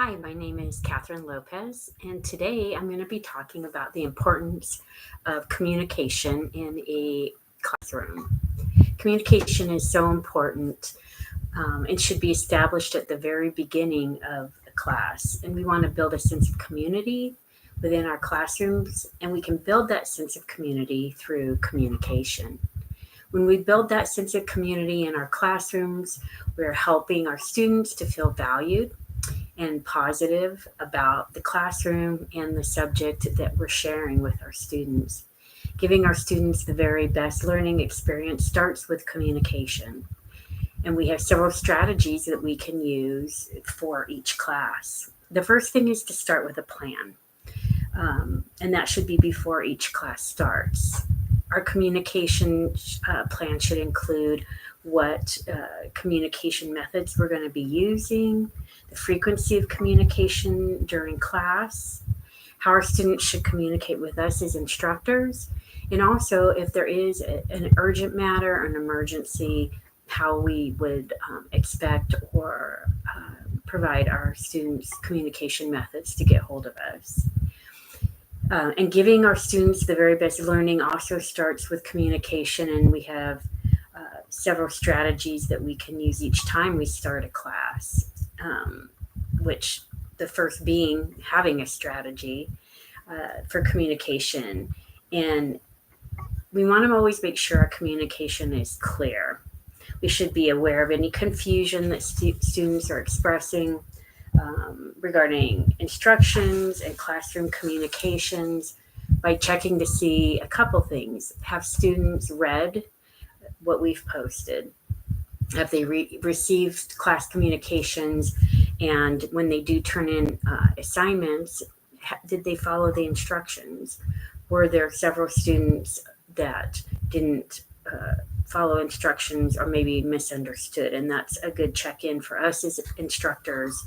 Hi, my name is Catherine Lopez, and today I'm going to be talking about the importance of communication in a classroom. Communication is so important and should be established at the very beginning of a class. And we want to build a sense of community within our classrooms, and we can build that sense of community through communication. When we build that sense of community in our classrooms, we're helping our students to feel valued and positive about the classroom and the subject that we're sharing with our students. Giving our students the very best learning experience starts with communication. And we have several strategies that we can use for each class. The first thing is to start with a plan, and that should be before each class starts. Our communication plan should include what communication methods we're going to be using, the frequency of communication during class, how our students should communicate with us as instructors, and also if there is an urgent matter, an emergency, how we would expect or provide our students communication methods to get hold of us. And giving our students the very best learning also starts with communication, and we have several strategies that we can use each time we start a class, which the first being having a strategy for communication. And we want to always make sure our communication is clear. We should be aware of any confusion that students are expressing regarding instructions and classroom communications by checking to see a couple things. Have students read what we've posted? Have they received class communications? And when they do turn in assignments, did they follow the instructions? Were there several students that didn't follow instructions or maybe misunderstood? And that's a good check-in for us as instructors,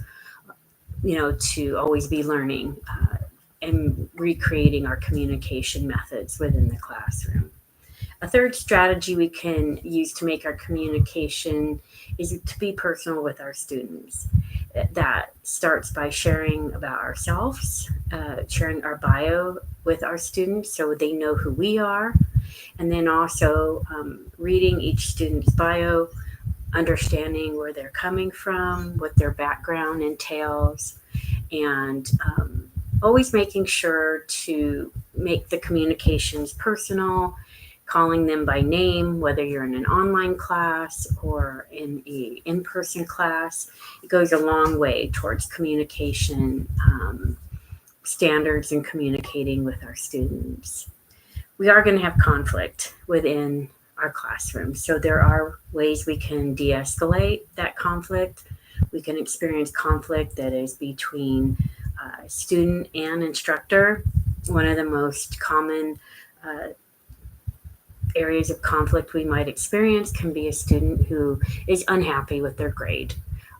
to always be learning and recreating our communication methods within the classroom. A third strategy we can use to make our communication is to be personal with our students. That starts by sharing about ourselves, sharing our bio with our students so they know who we are, and then also reading each student's bio, understanding where they're coming from, what their background entails, and always making sure to make the communications personal, calling them by name, whether you're in an online class or in a in-person class. It goes a long way towards communication standards and communicating with our students. We are going to have conflict within our classroom. So there are ways we can de-escalate that conflict. We can experience conflict that is between student and instructor. One of the most common areas of conflict we might experience can be a student who is unhappy with their grade.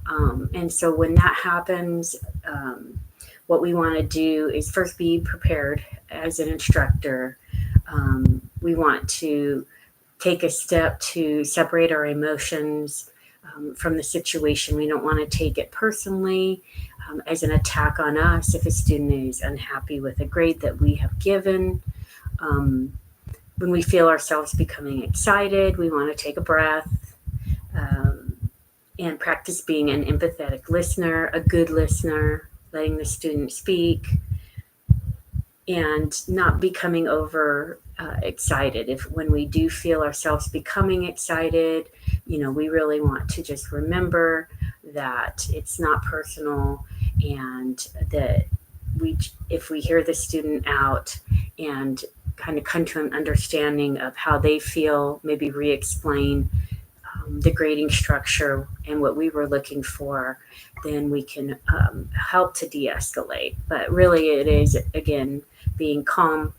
And so when that happens, what we want to do is first be prepared as an instructor. We want to take a step to separate our emotions from the situation. We don't want to take it personally as an attack on us if a student is unhappy with a grade that we have given. When we feel ourselves becoming excited, we want to take a breath and practice being an empathetic listener, a good listener, letting the student speak, and not becoming over excited. If when we do feel ourselves becoming excited, we really want to just remember that it's not personal, and that if we hear the student out and kind of come to an understanding of how they feel, maybe re-explain the grading structure and what we were looking for, then we can help to de-escalate. But really it is, again, being calm,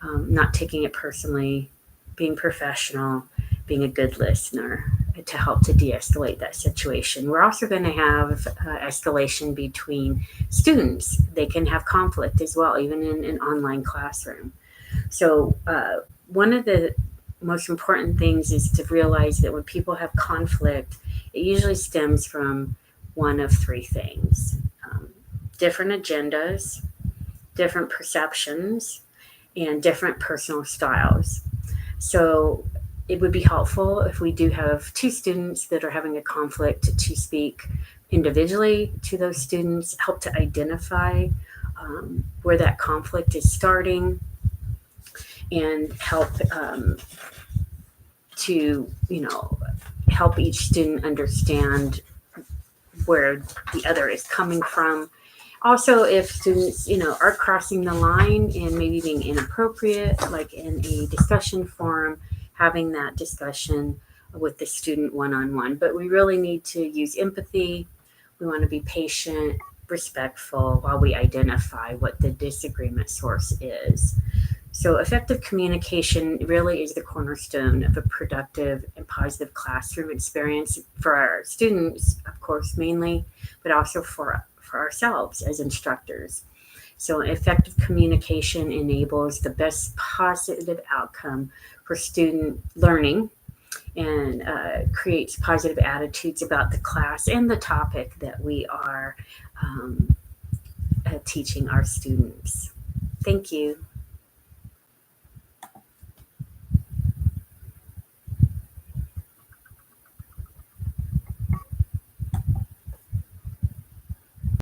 not taking it personally, being professional, being a good listener to help to de-escalate that situation. We're also going to have escalation between students. They can have conflict as well, even in an online classroom. So one of the most important things is to realize that when people have conflict, it usually stems from one of three things. different agendas, different perceptions, and different personal styles. So it would be helpful if we do have two students that are having a conflict to speak individually to those students, help to identify where that conflict is starting, and help to, help each student understand where the other is coming from. Also, if students, are crossing the line and maybe being inappropriate, like in a discussion forum, having that discussion with the student one-on-one. But we really need to use empathy. We want to be patient, respectful while we identify what the disagreement source is. So effective communication really is the cornerstone of a productive and positive classroom experience for our students, of course, mainly, but also for ourselves as instructors. So effective communication enables the best positive outcome for student learning and creates positive attitudes about the class and the topic that we are teaching our students. Thank you.